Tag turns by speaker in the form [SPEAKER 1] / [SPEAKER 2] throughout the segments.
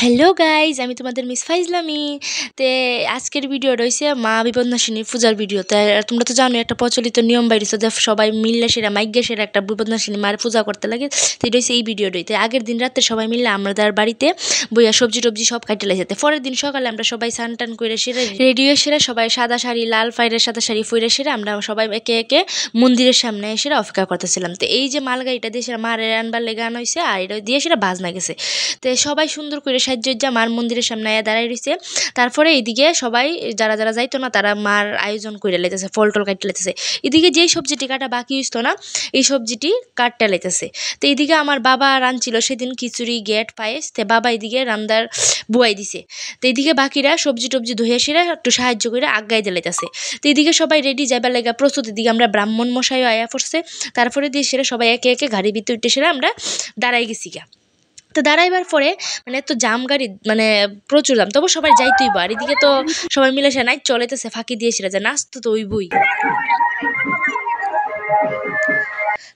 [SPEAKER 1] Hello guys, আমি তোমাদের miss ফাইজলামি। তে আজকের ভিডিও রয়েছে মা বিপদনাশিনীর পূজার ভিডিও। তাই তোমরা তো জানো একটা প্রচলিত নিয়ম বাইরেছে যে সবাই মিললে সেরা মাইগ্যে সেরা একটা বিপদনাশিনী মার পূজা করতে লাগে। তো রয়েছে এই ভিডিও রয়েছে আগের দিন রাতে সবাই মিললে আমাদের বাড়িতে বইয়া সবজি টবজি সব কাটতে লাগছে। পরের দিন সকালে আমরা সবাই স্নান টান করে সেরে রেডি হয়ে সেরা সবাই সাদা শাড়ি লাল ফাইরের সাদা শাড়ি ফুইরে সেরা আমরা সবাই একে একে মন্দিরের সামনে এসে অপেক্ষা করতেছিলাম। তো এই যে মালগাড়িটা দিয়ে সেরা মারের আনবার লেগে আনা হয়েছে আর এটা দিয়ে সেটা বাজনা গেছে। তো সবাই সুন্দর করে সাজ্জা মার মন্দিরের সামনে দাঁড়ায় রয়েছে। তারপরে এইদিকে সবাই যারা যারা যাইতো না তারা মার আয়োজন করে লাইতেছে, ফল টল কাটতে লাইতেছে। এদিকে যেই সবজিটি কাটা বাকি হইতো না এই সবজিটি কাটতে লাইতেছে। তো এইদিকে আমার বাবা রাঁধছিল সেদিন খিচুড়ি গেট পায়েস। তো বাবা এদিকে রান্দার বুয়াই দিছে। তো এইদিকে বাকিরা সবজি টবজি ধুয়ে সেরা একটু সাহায্য করে আগাই দিলাইতেছে। তো এইদিকে সবাই রেডি যাবার লাগা প্রস্তুতির দিকে আমরা ব্রাহ্মণ মশাইও আয়া পড়ছে। তারপরে দিয়ে সেরা সবাই একে একে গাড়ি ভিতরে উঠে সেরা আমরা দাঁড়াই গেছি গা। তো দাঁড়াইবার পরে মানে এত জাম গাড়ি মানে প্রচুর দাম, তবু সবাই যাইতেই আর এদিকে তো সবাই মিলে সে নাই চলেতেছে ফাঁকি দিয়ে সেরা যে নাচতো তো ওই বই।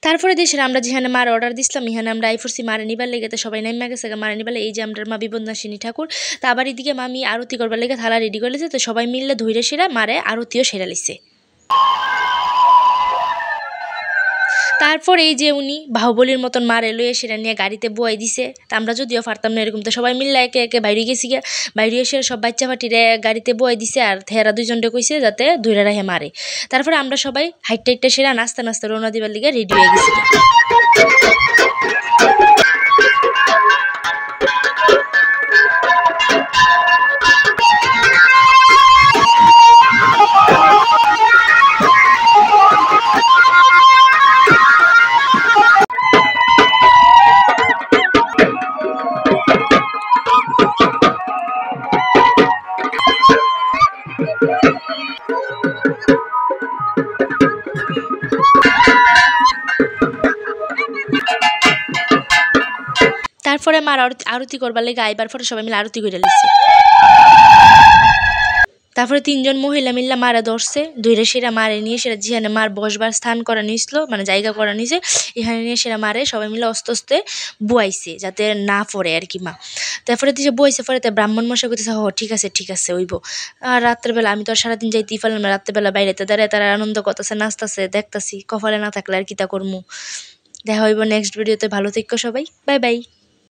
[SPEAKER 1] তারপরে দেশের আমরা যেখানে মার অর্ডার দিছিলাম এখানে আমরা আইফোরসি মারে নিবার লেগে তো সবাই নাইমা গেছে মারে নিবার। এই যে আমরা মা বিপদনাশিনী ঠাকুর। তা আবার এদিকে মামি আরতি করবার লেগে থালা রেডি করলেছে। তো সবাই মিললে ধৈর্য সেরা মারে আরতিও সেরা লিছে। তারপর এই যে উনি বাহুবলীর মতন মারে লইয়ে সেটা নিয়ে গাড়িতে বয়ে দিছে। তা আমরা যদিও পারতাম না এরকম, তো সবাই মিললে একে একে বাইরে গেছি গিয়া। বাইরে এসে সব বাচ্চা ফাটিরে গাড়িতে বয়ে দিছে আর থেরা দুইজনকে কইছে যাতে ধৈর্য রাখে মারে। তারপরে আমরা সবাই হাইটটা হাইটটা সেরা নাস্তা নাস্তা রওনা দিবার লিগে রেডি হয়ে গেছি। তারপরে মার আরতি করবার লেগে আইবার পরে সবাই মিলে আরতি করে লিছে। তারপরে তিনজন মহিলা মিল্লা মারা ধরছে ধরে সেরা মারে নিয়ে সেরা যেখানে মার বসবার স্থান করা নিয়েছিল মানে জায়গা করা নিয়েছে এখানে নিয়ে সেরা মারে সবাই মিলে আস্তে আস্তে বুয়াইছে যাতে না পড়ে আর কি মা। তারপরে দিছে বইছে পরে ব্রাহ্মণ মশাই করতেছে হ ঠিক আছে ওইব। আর রাত্রেবেলা আমি তো আর সারাদিন যাইতেই পারলাম না, রাত্রেবেলা বাইরে দাঁড়ায় তারা আনন্দ করতেছে নাচতেছে দেখতাছি, কপালে না থাকলে আর কিতা করমু। দেখা হইব নেক্সট ভিডিওতে। ভালো থেকো সবাই, বাই বাই।